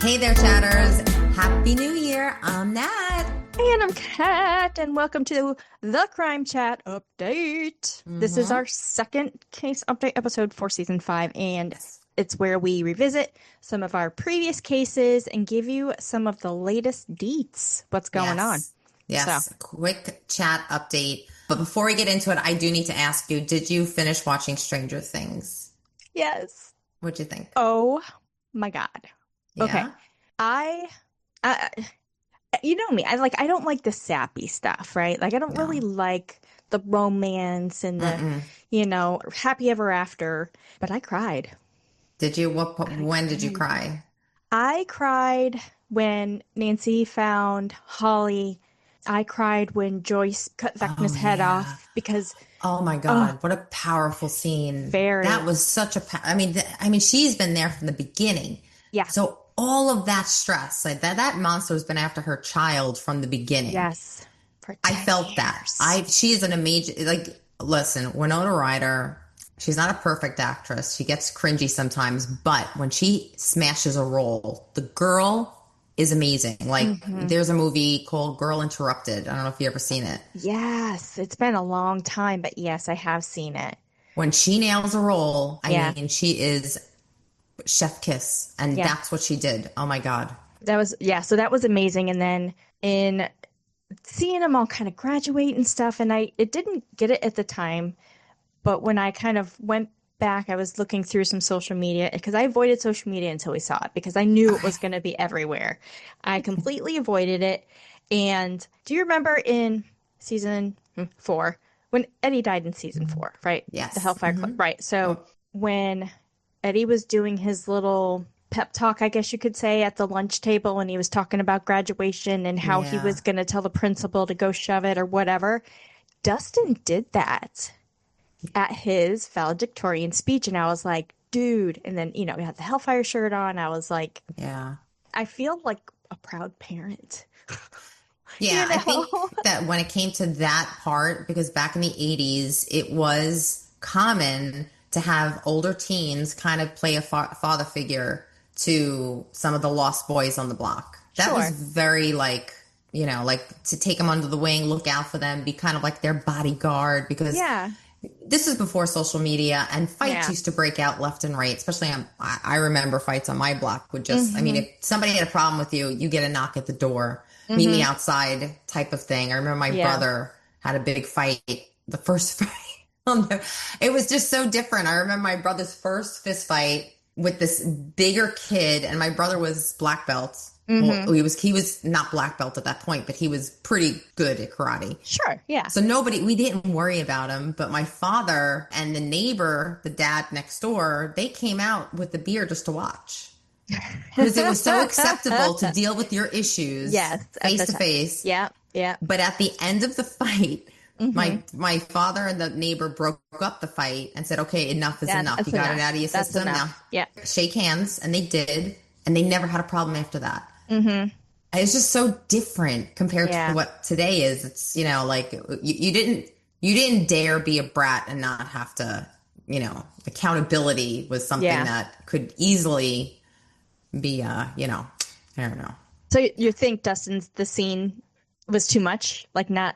Hey there, chatters. Happy New Year. I'm Nat. And I'm Kat, and welcome to the Crime Chat Update. This is our second case update episode for season 5, and it's where we revisit some of our previous cases and give you some of the latest deets. What's going on? Yes, So. Quick chat update. But before we get into it, I do need to ask you, did you finish watching Stranger Things? Yes. What'd you think? Oh my God. Yeah? Okay. I you know me, I don't like the sappy stuff, right? Like I don't really like the romance and the, happy ever after, but I cried. Did you? When did you cried. cry? I cried when Nancy found Holly. I cried when Joyce cut Vecna's head off because Oh my God, what a powerful scene. very. That was such a I mean she's been there from the beginning. Yeah. So all of that stress, like that monster's been after her child from the beginning. Yes. For I 10 felt years. that. She is an amazing, listen, Winona Ryder, she's not a perfect actress. She gets cringy sometimes, but when she smashes a role, the girl is amazing. There's a movie called Girl Interrupted. I don't know if you've ever seen it. Yes, it's been a long time, but yes, I have seen it. When she nails a role, I mean, she is chef kiss, and that's what she did. Oh my God. So that was amazing. And then in seeing them all kind of graduate and stuff, and it didn't get it at the time, but when I kind of went back, I was looking through some social media because I avoided social media until we saw it because I knew it was going to be everywhere. I completely avoided it. And do you remember in season 4 when Eddie died in season 4, right? Yes. The Hellfire Club, right? So when Eddie was doing his little pep talk, I guess you could say, at the lunch table, and he was talking about graduation and how he was going to tell the principal to go shove it or whatever. Dustin did that at his valedictorian speech, and I was like, dude. And then, he had the Hellfire shirt on. I was like, I feel like a proud parent. Yeah, I think that when it came to that part, because back in the 80s, it was common to have older teens kind of play a father figure to some of the lost boys on the block. That was very to take them under the wing, look out for them, be kind of like their bodyguard, because this is before social media, and fights used to break out left and right. Especially I remember fights on my block would just, I mean, if somebody had a problem with you, you get a knock at the door, meet me outside type of thing. I remember my brother had a big fight, the first fight. It was just so different. I remember my brother's first fist fight with this bigger kid, and my brother was black belt. Well, he was not black belt at that point, but he was pretty good at karate. Sure, yeah. So we didn't worry about him. But my father and the neighbor, the dad next door, they came out with the beer just to watch. Because it was so acceptable to deal with your issues face to face. Yeah, yeah. But at the end of the fight, my father and the neighbor broke up the fight and said, okay, enough is enough. You got it out of your system now. Yeah. Shake hands. And they did. And they never had a problem after that. It's just so different compared to what today is. It's, you didn't dare be a brat and not have to, accountability was something that could easily be, I don't know. So you think the scene was too much? Like not.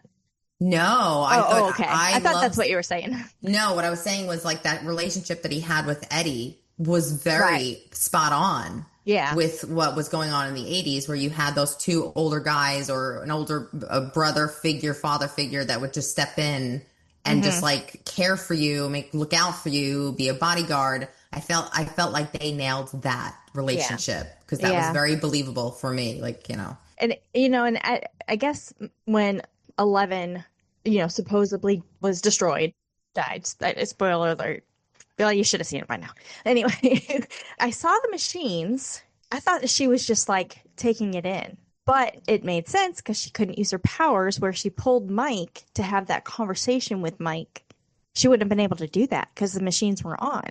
No, okay. I thought that's what you were saying. No, what I was saying was like that relationship that he had with Eddie was very spot on. Yeah. With what was going on in the 80s, where you had those two older guys or an older brother figure, father figure that would just step in and just like care for you, look out for you, be a bodyguard. I felt like they nailed that relationship because that was very believable for me. And, and I guess when 11, supposedly was destroyed, died, spoiler alert. Well, you should have seen it by now. Anyway, I saw the machines. I thought that she was just like taking it in. But it made sense because she couldn't use her powers where she pulled Mike to have that conversation with Mike. She wouldn't have been able to do that because the machines were on.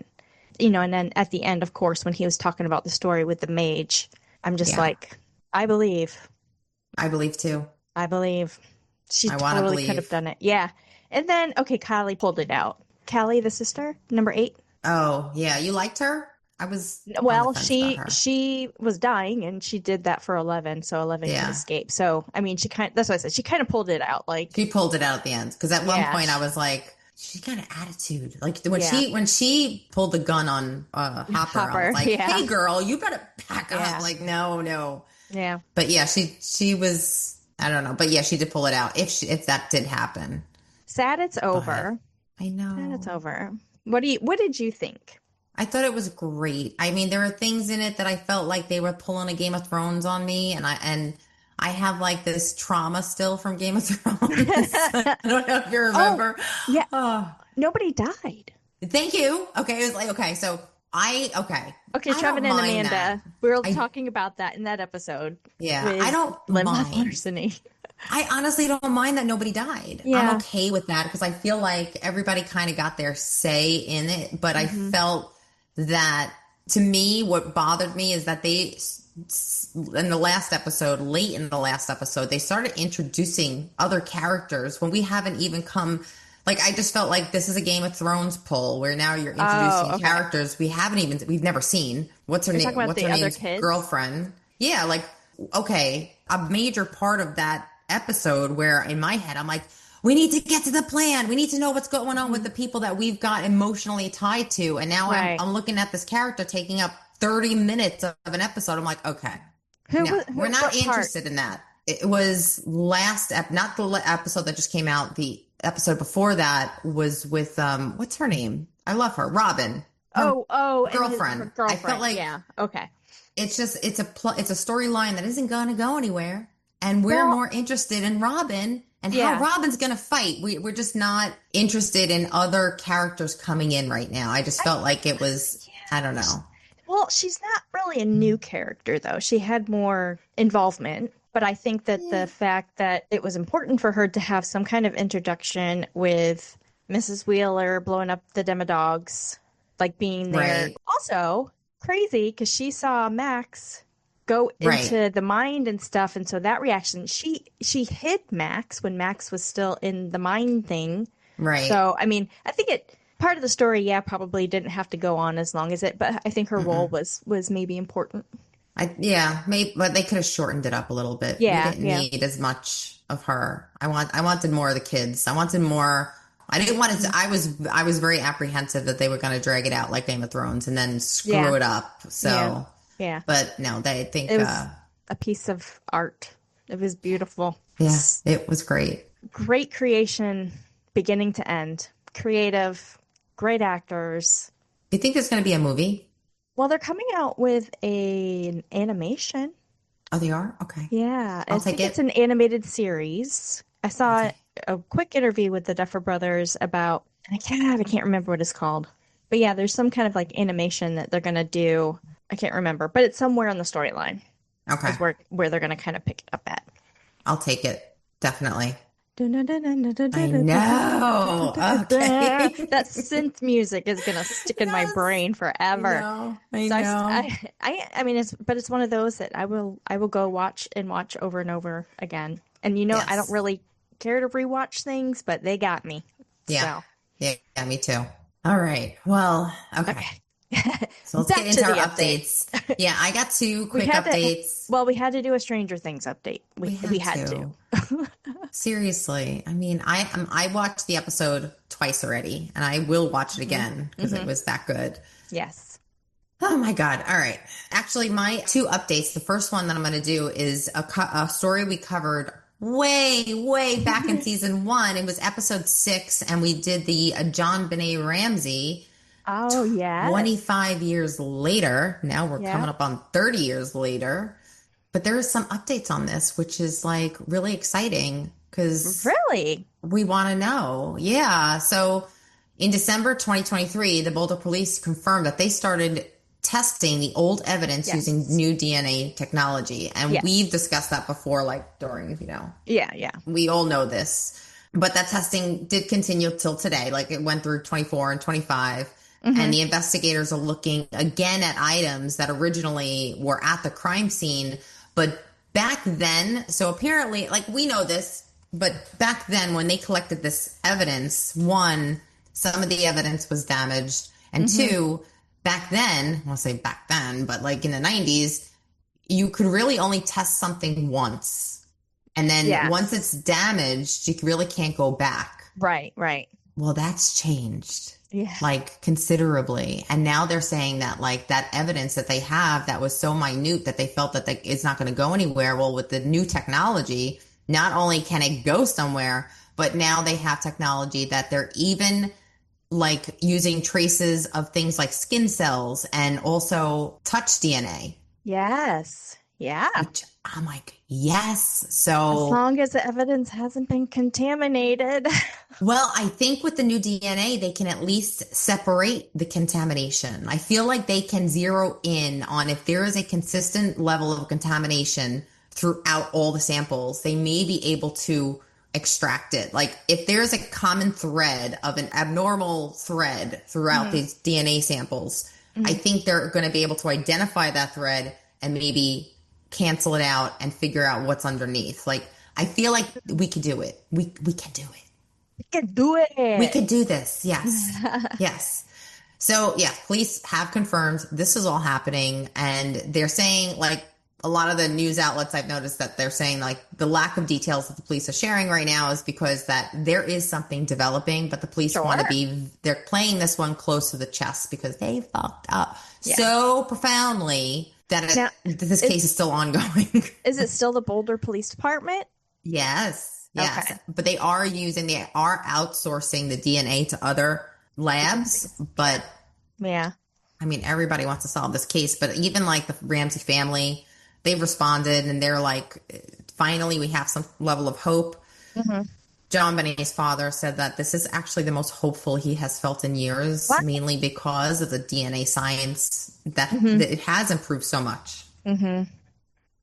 And then at the end, of course, when he was talking about the story with the mage, I'm just like, I believe. I believe too. I believe. She totally could have done it. Yeah. And then, okay, Kylie pulled it out. Callie, the sister, number 8. Oh, yeah. You liked her? I was on the Well, fence about her. she was dying and she did that for 11 so 11 could Yeah. escape. So, I mean, that's what I said. She kind of pulled it out She like pulled it out at the end because at one yeah, point I was like, she got an attitude. Like yeah. when she pulled the gun on Hopper, I was like, Yeah. hey girl, you better back Yeah. up. Like, no, no. Yeah. But yeah, she was, I don't know. But yeah, she did pull it out if that did happen. Sad it's But over. I Sad it's know. over. What did you think? I thought it was great. I mean, there were things in it that I felt like they were pulling a Game of Thrones on me, and I have like this trauma still from Game of Thrones. I don't know if you Oh, remember. yeah. Oh, Nobody died. thank you. Okay, it was like okay, so Okay, I don't Trevin and mind Amanda. that. We were I talking about that in that episode yeah, I with don't Linda mind. Larceny. I honestly don't mind that nobody died. I'm Yeah. okay with that because I feel like everybody kind of got their say in it. But I felt that to me, what bothered me is that they, in the last episode, late in the last episode, they started introducing other characters when we haven't even come. Like, I just felt like this is a Game of Thrones pull where now you're introducing Okay. characters we've never seen. What's her You're name? talking about What's the her other name's kids? girlfriend? Yeah, like, okay, a major part of that episode where in my head I'm like, we need to get to the plan. We need to know what's going on with the people that we've got emotionally tied to. And now Right. I'm looking at this character taking up 30 minutes of an episode. I'm like, okay, no, we're not what part? interested in that. It was not the episode that just came out. The episode before that was with what's her name? I love her, Robin. Her Oh, and girlfriend. her girlfriend. I felt like yeah. Okay. it's a storyline that isn't going to go anywhere, and we're Well, more interested in Robin and Yeah. how Robin's going to fight. We're just not interested in other characters coming in right now. I just felt like it was, I don't know. Well, she's not really a new character, though. She had more involvement. But I think that the fact that it was important for her to have some kind of introduction with Mrs. Wheeler blowing up the Demodogs, like being there. Right. Also, crazy because she saw Max go Right. into the mind and stuff. And so that reaction, she hid Max when Max was still in the mind thing. Right. So, I mean, I think part of the story, yeah, probably didn't have to go on as long as it, but I think her role was maybe important. Maybe, but they could have shortened it up a little bit. Yeah, We didn't yeah. need as much of her. I wanted more of the kids. I wanted more. I didn't want it to. I was very apprehensive that they were going to drag it out like Game of Thrones and then screw Yeah. it up. So, Yeah. but no, they think. It was a piece of art. It was beautiful. Yeah, it was great. Great creation, beginning to end. Creative, great actors. You think there's going to be a movie? Well, they're coming out with an animation. Oh, they are? Okay. Yeah, I'll I take think it. it's an animated series. I saw a quick interview with the Duffer Brothers about, and I can't remember what it's called. But yeah, there's some kind of like animation that they're gonna do. I can't remember, but it's somewhere in the storyline. Okay. Is where they're gonna kind of pick it up at. I'll take it. Definitely. I know. Okay. That synth music is gonna stick in my brain forever. I So know. I mean, it's one of those that I will go watch and watch over and over again. And I Yes. don't really care to rewatch things, but they got me. Yeah. So. Yeah, me too. All right. Well, okay. So let's Back get into to our the updates. Yeah, I got two quick updates. We had to do a Stranger Things update. We had to. Seriously. I mean, I watched the episode twice already, and I will watch it again because it was that good. Yes. Oh my God. All right. Actually, my two updates. The first one that I'm going to do is a story we covered way back in season 1. It was episode 6, and we did the John Benet Ramsey. Oh, yeah. 25 years later. Now we're coming up on 30 years later. But there are some updates on this, which is like really exciting because Really? we want to know. Yeah. So in December 2023, the Boulder police confirmed that they started testing the old evidence using new DNA technology. And we've discussed that before, like during, Yeah. we all know this. But that testing did continue till today. Like it went through 24 and 25. And the investigators are looking again at items that originally were at the crime scene. But back then, so apparently, like we know this, but back then when they collected this evidence, one, some of the evidence was damaged. And two, back then, I won't say back then, but like in the 90s, you could really only test something once. And then once it's damaged, you really can't go back. Right, right. Well, that's changed. Yeah. Like considerably. And now they're saying that like that evidence that they have that was so minute that they felt that it's not going to go anywhere. Well, with the new technology, not only can it go somewhere, but now they have technology that they're even like using traces of things like skin cells and also touch DNA. Yes. Yeah. Which I'm like, yes. So as long as the evidence hasn't been contaminated. Well, I think with the new DNA, they can at least separate the contamination. I feel like they can zero in on if there is a consistent level of contamination throughout all the samples, they may be able to extract it. Like if there's a common thread of an abnormal thread throughout these DNA samples, I think they're going to be able to identify that thread and maybe cancel it out and figure out what's underneath. Like I feel like we could do it. We can do it. We can do it. We could do this. Yes. Yes. So yeah, police have confirmed this is all happening. And they're saying like a lot of the news outlets I've noticed that they're saying like the lack of details that the police are sharing right now is because that there is something developing, but the police want to be, they're playing this one close to the chest because they fucked up so profoundly that this case is still ongoing. Is it still the Boulder Police Department? Yes. Yes. Okay. But they are outsourcing the DNA to other labs. But yeah, I mean, everybody wants to solve this case, but even like the Ramsey family, they've responded and they're like, finally, we have some level of hope. JonBenét's father said that this is actually the most hopeful he has felt in years, mainly because of the DNA science that it has improved so much.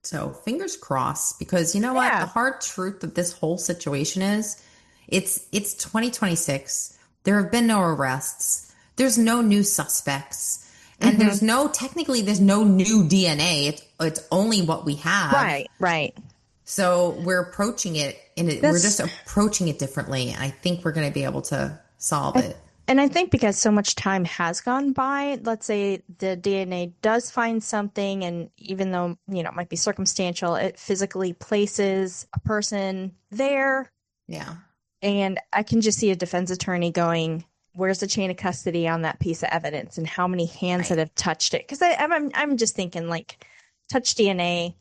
So fingers crossed, because you know what? The hard truth of this whole situation is it's 2026. There have been no arrests. There's no new suspects. And there's no new DNA. It's only what we have. Right. So we're approaching it we're just approaching it differently. And I think we're going to be able to solve it. And I think because so much time has gone by, let's say the DNA does find something, and even though, it might be circumstantial, it physically places a person there. Yeah. And I can just see a defense attorney going, where's the chain of custody on that piece of evidence and how many hands that have touched it? Because I'm just thinking like touch DNA,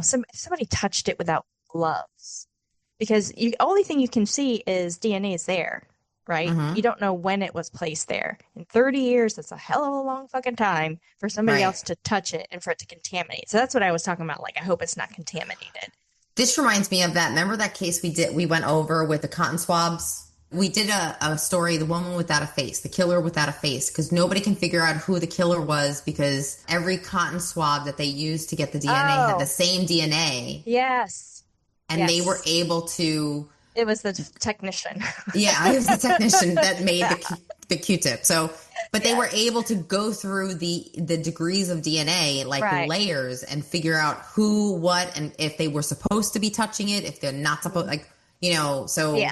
somebody touched it without gloves, because the only thing you can see is DNA is there. Right? You don't know when it was placed there. In 30 years, that's a hell of a long fucking time for somebody else to touch it and for it to contaminate. So that's what I was talking about. Like, I hope it's not contaminated. This reminds me of that. Remember that case we went over with the cotton swabs? We did a story, the woman without a face, the killer without a face, because nobody can figure out who the killer was because every cotton swab that they used to get the DNA had the same DNA. Yes. And they were able to... It was the technician. Yeah, it was the technician that made the Q-tip. So, but they were able to go through the degrees of DNA, like layers, and figure out who, what, and if they were supposed to be touching it, if they're not supposed, so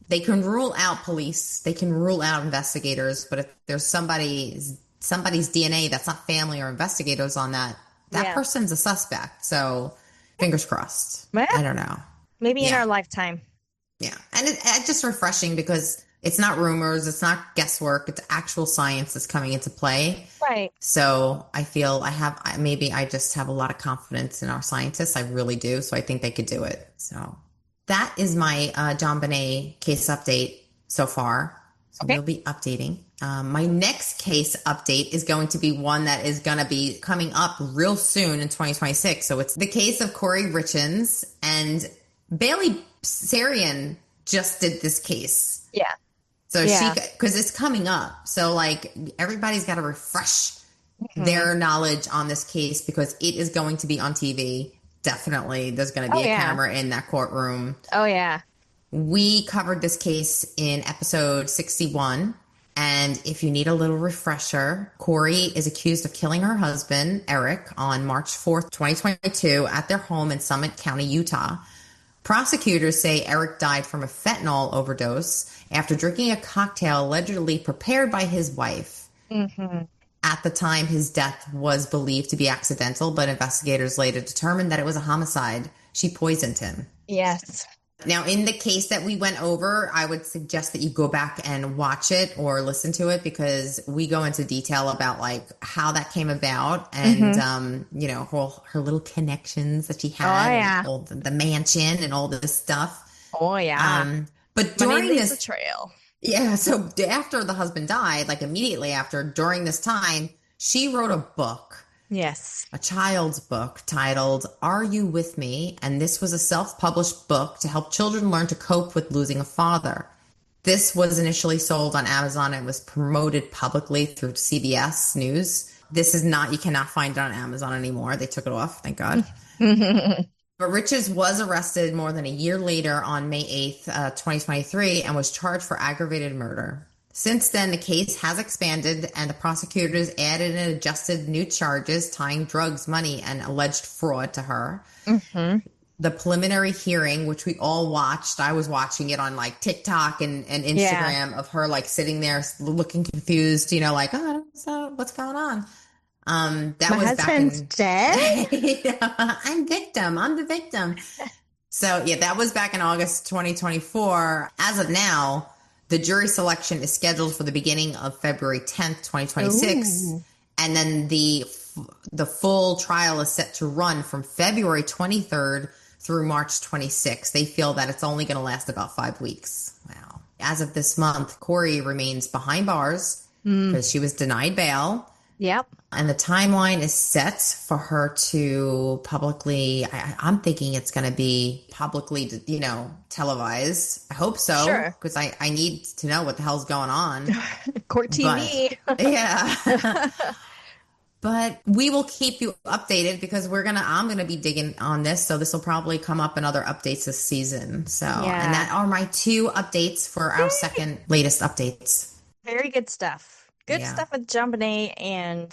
they can rule out police, they can rule out investigators, but if there's somebody's DNA that's not family or investigators on that person's a suspect. So, fingers crossed. I don't know. Maybe in our lifetime. Yeah. And it's just refreshing because it's not rumors. It's not guesswork. It's actual science that's coming into play. Right. So I feel I just have a lot of confidence in our scientists. I really do. So I think they could do it. So that is my JonBenét case update so far. So we'll be updating. My next case update is going to be one that is going to be coming up real soon in 2026. So it's the case of Kouri Richins, and Bailey Sarian just did this case. Yeah. So because it's coming up. So like everybody's got to refresh their knowledge on this case because it is going to be on TV. Definitely. There's going to be a camera in that courtroom. Oh, yeah. We covered this case in episode 61. And if you need a little refresher, Kouri is accused of killing her husband, Eric, on March 4th, 2022 at their home in Summit County, Utah. Prosecutors say Eric died from a fentanyl overdose after drinking a cocktail allegedly prepared by his wife. At the time, his death was believed to be accidental, but investigators later determined that it was a homicide. She poisoned him. Yes. Now, in the case that we went over, I would suggest that you go back and watch it or listen to it because we go into detail about like how that came about and, her little connections that she Oh, had yeah. and all the mansion and all this stuff. Oh, yeah. But Money during leaves a this, trail. yeah, so after the husband died, like immediately after, during this time, she wrote a book, Yes. a child's book titled Are You With Me? And this was a self-published book to help children learn to cope with losing a father. This was initially sold on Amazon and was promoted publicly through CBS News. This is not, you cannot find it on Amazon anymore. They took it off, thank God. But Riches was arrested more than a year later on May 8th, 2023, and was charged for aggravated murder. Since then, the case has expanded, and the prosecutors added and adjusted new charges tying drugs, money, and alleged fraud to her. Mm-hmm. The preliminary hearing, which we all watched, I was watching it on like TikTok and Instagram of her like sitting there looking confused, like, oh, so what's going on? That My was husband's dead? I'm the victim. So yeah, that was back in August 2024. As of now, the jury selection is scheduled for the beginning of February 10th, 2026. Ooh. And then the full trial is set to run from February 23rd through March 26th. They feel that it's only going to last about 5 weeks. Wow. As of this month, Corey remains behind bars because she was denied bail. Yep. And the timeline is set for her to publicly, I'm thinking it's going to be publicly, televised. I hope so. Sure. Because I need to know what the hell's going on. Court TV. But, yeah. But we will keep you updated because I'm going to be digging on this. So this will probably come up in other updates this season. So, Yeah. And that are my 2 updates for our second latest updates. Very good stuff. Good Yeah. stuff with JonBenét and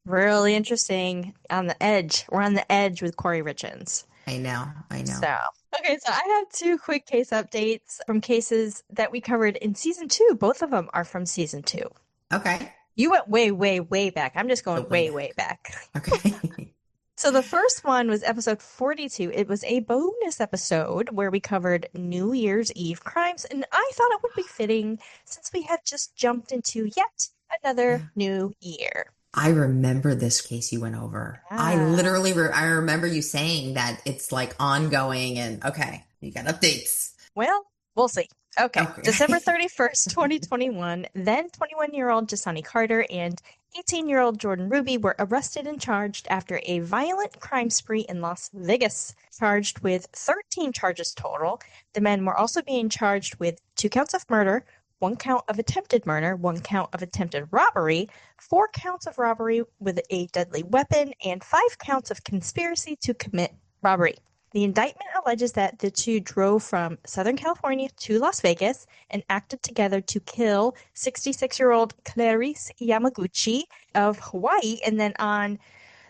really interesting on the edge. We're on the edge with Corey Richins. I know. So, okay, so I have 2 quick case updates from cases that we covered in season 2. Both of them are from season 2. Okay. You went way, way, way back. I'm just going way back. Okay. So the first one was episode 42. It was a bonus episode where we covered New Year's Eve crimes, and I thought it would be fitting since we had just jumped into yet another new year. I remember this case you went over. Yeah. I literally, I remember you saying that it's like ongoing and okay, you got updates. Well, we'll see. Okay. December 31st, 2021, then 21-year-old Jasani Carter and 18-year-old Jordan Ruby were arrested and charged after a violent crime spree in Las Vegas, charged with 13 charges total. The men were also being charged with 2 counts of murder, 1 count of attempted murder, 1 count of attempted robbery, 4 counts of robbery with a deadly weapon, and 5 counts of conspiracy to commit robbery. The indictment alleges that the 2 drove from Southern California to Las Vegas and acted together to kill 66-year-old Clarice Yamaguchi of Hawaii, and then on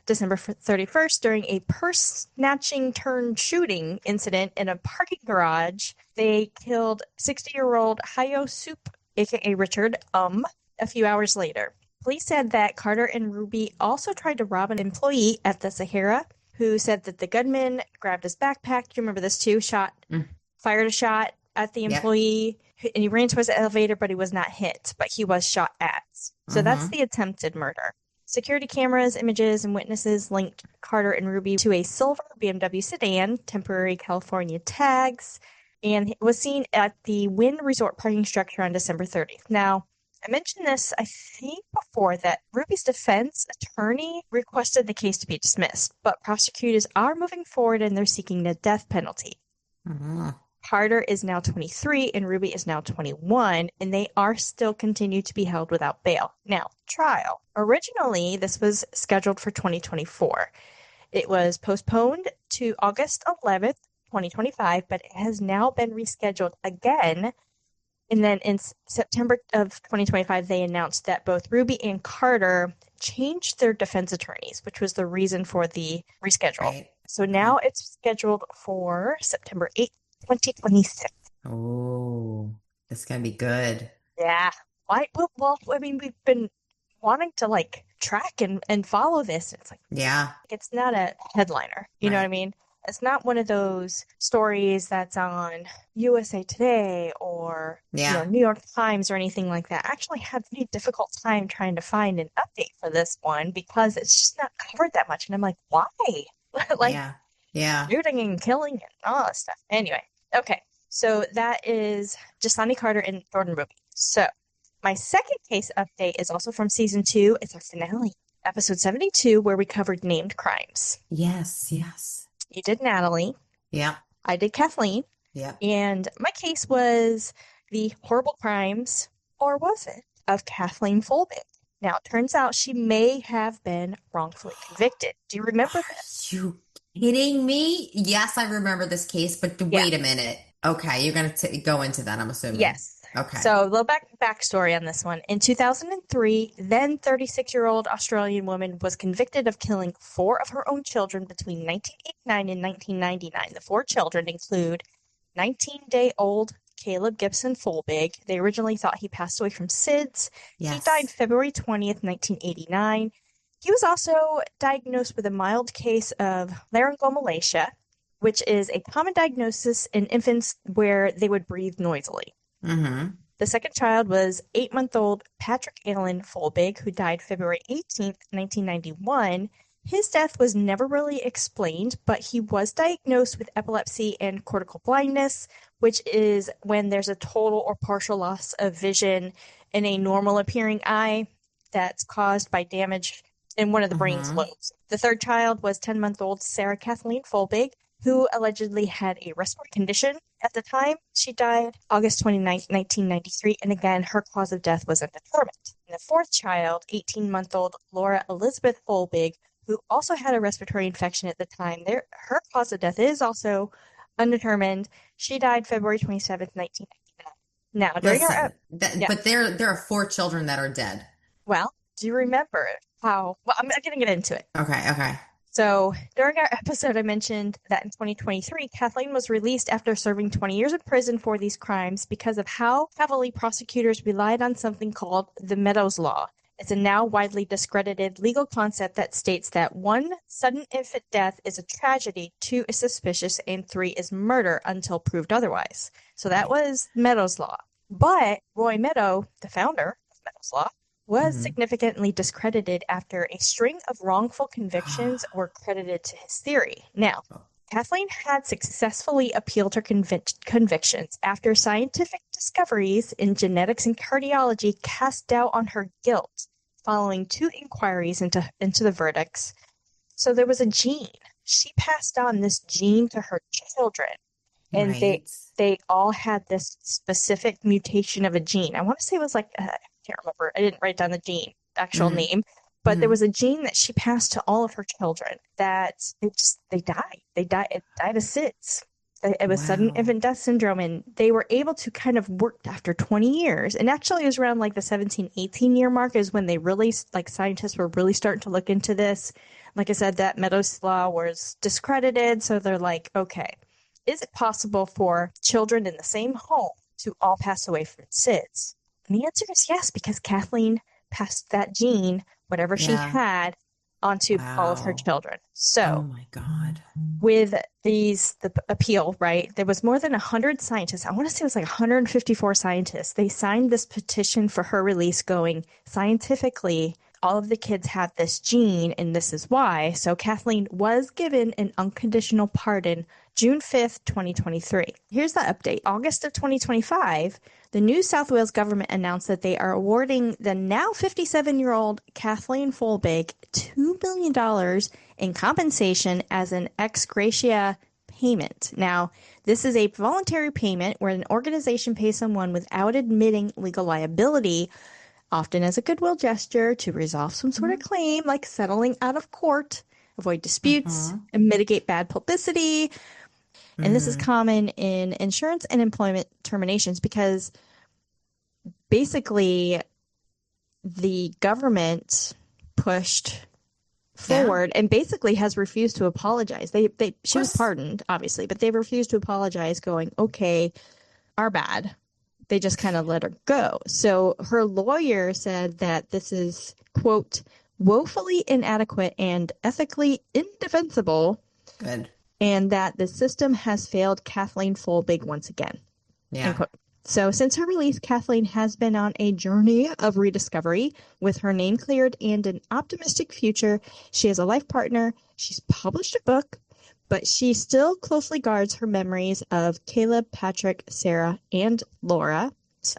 December 31st, during a purse snatching turned shooting incident in a parking garage, they killed 60-year-old Hayo Soup, aka Richard, a few hours later. Police said that Carter and Ruby also tried to rob an employee at the Sahara, who said that the gunman grabbed his backpack. Do you remember this too? Fired a shot at the employee, and he ran towards the elevator, but he was not hit, but he was shot at. So that's the attempted murder. Security cameras, images, and witnesses linked Carter and Ruby to a silver BMW sedan, temporary California tags, and it was seen at the Wynn Resort parking structure on December 30th. Now, I mentioned this, I think, before, that Ruby's defense attorney requested the case to be dismissed, but prosecutors are moving forward and they're seeking the death penalty. Carter is now 23 and Ruby is now 21, and they are still continued to be held without bail. Now, trial. Originally, this was scheduled for 2024. It was postponed to August 11th, 2025, but it has now been rescheduled again. And then in September of 2025, they announced that both Ruby and Carter changed their defense attorneys, which was the reason for the reschedule. Right. So now it's scheduled for September 8th, 2026. Oh, it's going to be good. Yeah. Well, I mean, we've been wanting to like track and follow this. It's like, Yeah. it's not a headliner. You know what I Right. mean? It's not one of those stories that's on USA Today or, Yeah. New York Times or anything like that. I actually had a pretty difficult time trying to find an update for this one because it's just not covered that much. And I'm like, why? Like Yeah. Yeah. shooting and killing and all that stuff. Anyway, okay. So that is Jasani Carter and Thornton Ruby. So my second case update is also from season 2. It's our finale, episode 72, where we covered named crimes. Yes. Yes. You did Natalie. Yeah. I did Kathleen. Yeah. And my case was the horrible crimes, or was it, of Kathleen Folbig. Now, it turns out she may have been wrongfully convicted. Do you remember this? Are you kidding me? Yes, I remember this case, but wait a minute. Okay, you're going to go into that, I'm assuming. Yes. Okay. So, a little backstory on this one. In 2003, then 36-year-old Australian woman was convicted of killing 4 of her own children between 1989 and 1999. The 4 children include 19-day-old Caleb Gibson Folbig. They originally thought he passed away from SIDS. Yes. He died February 20th, 1989. He was also diagnosed with a mild case of laryngomalacia, which is a common diagnosis in infants where they would breathe noisily. Mm-hmm. The second child was 8-month-old Patrick Allen Folbig, who died February 18th, 1991. His death was never really explained, but he was diagnosed with epilepsy and cortical blindness, which is when there's a total or partial loss of vision in a normal appearing eye that's caused by damage in one of the brain's lobes. The third child was 10-month-old Sarah Kathleen Folbig, who allegedly had a respiratory condition at the time. She died August 29th, 1993, and again, her cause of death was undetermined. And the fourth child, 18-month-old Laura Elizabeth Folbig, who also had a respiratory infection at the time, her cause of death is also undetermined. She died February 27th, 1999. Now, during but there are 4 children that are dead. Well, do you remember how? Well, I'm going to get into it. Okay. So during our episode, I mentioned that in 2023, Kathleen was released after serving 20 years in prison for these crimes because of how heavily prosecutors relied on something called the Meadows Law. It's a now widely discredited legal concept that states that 1, sudden infant death is a tragedy, 2 is suspicious, and 3 is murder until proved otherwise. So that was Meadows Law. But Roy Meadow, the founder of Meadows Law, was significantly discredited after a string of wrongful convictions were credited to his theory. Now, Kathleen had successfully appealed her convictions after scientific discoveries in genetics and cardiology cast doubt on her guilt following 2 inquiries into the verdicts. So there was a gene. She passed on this gene to her children, and they all had this specific mutation of a gene. I want to say it was like I can't remember. I didn't write down the gene actual name, but there was a gene that she passed to all of her children that they died. It died of SIDS. It was sudden infant death syndrome, and they were able to kind of work after 20 years. And actually, it was around like the 17, 18 year mark is when they really, like scientists were really starting to look into this. Like I said, that Meadows Law was discredited. So they're like, okay, is it possible for children in the same home to all pass away from SIDS? And the answer is yes, because Kathleen passed that gene, whatever she had, onto all of her children. So, oh my God. With the appeal, right, there was more than 100 scientists. I want to say it was like 154 scientists. They signed this petition for her release going, scientifically, all of the kids have this gene, and this is why. So Kathleen was given an unconditional pardon June 5th, 2023. Here's the update. August of 2025, the New South Wales government announced that they are awarding the now 57-year-old Kathleen Folbig $2 million in compensation as an ex gratia payment. Now, this is a voluntary payment where an organization pays someone without admitting legal liability, often as a goodwill gesture to resolve some sort of claim, like settling out of court, avoid disputes, and mitigate bad publicity. And this is common in insurance and employment terminations because basically the government pushed forward and basically has refused to apologize. She was pardoned, obviously, but they refused to apologize, going, okay, our bad. they just kind of let her go. So her lawyer said that this is, quote, woefully inadequate and ethically indefensible. Good. And that the system has failed Kathleen Folbig once again. Yeah. So since her release, Kathleen has been on a journey of rediscovery with her name cleared and an optimistic future. She has a life partner. She's published a book, but she still closely guards her memories of Caleb, Patrick, Sarah, and Laura.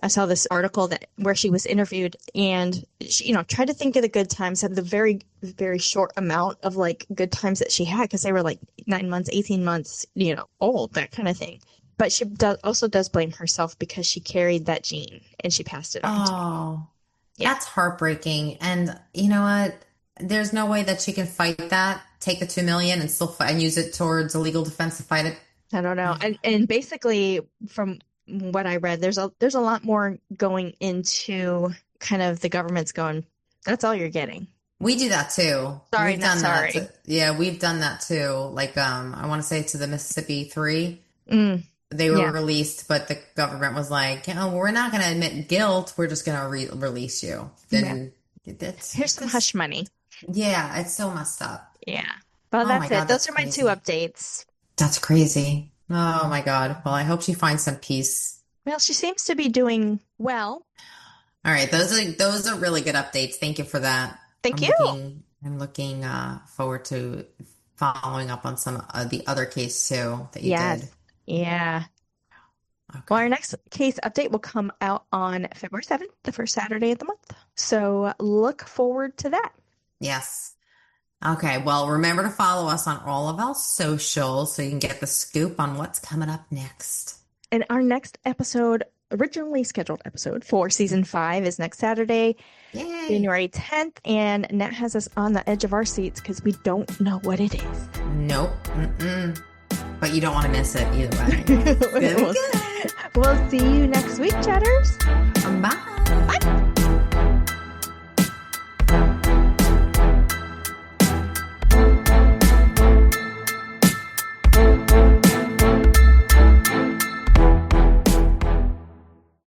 I saw this article where she was interviewed, and she, tried to think of the good times, had the very, very short amount of like good times that she had because they were like 9 months, 18 months, old, that kind of thing. But she also does blame herself because she carried that gene and she passed it on. Oh, that's heartbreaking. And you know what? There's no way that she can fight that, take the $2 million and still fight and use it towards a legal defense to fight it. I don't know. And basically, from what I read, there's a lot more going into kind of the government's going, that's all you're getting. We do that too. Sorry, we've done sorry. That yeah, we've done that too. Like, I want to say to the Mississippi 3, they were released, but the government was like, we're not going to admit guilt. We're just going to release you. Then here's some hush money. Yeah, it's so messed up. Yeah. Well, that's it. Those are my 2 updates. That's crazy. Oh my God. Well, I hope she finds some peace. Well, she seems to be doing well. All right. Those are really good updates. Thank you for that. Thank you. I'm looking forward to following up on some of the other case too that you did. Yeah. Okay. Well, our next case update will come out on February 7th, the first Saturday of the month. So look forward to that. Yes. Okay. Well, remember to follow us on all of our socials so you can get the scoop on what's coming up next. And our next episode, originally scheduled episode for season 5, is next Saturday, January 10th. And Nat has us on the edge of our seats because we don't know what it is. Nope. But you don't want to miss it either way. We'll see you next week, chatters. Bye. Bye.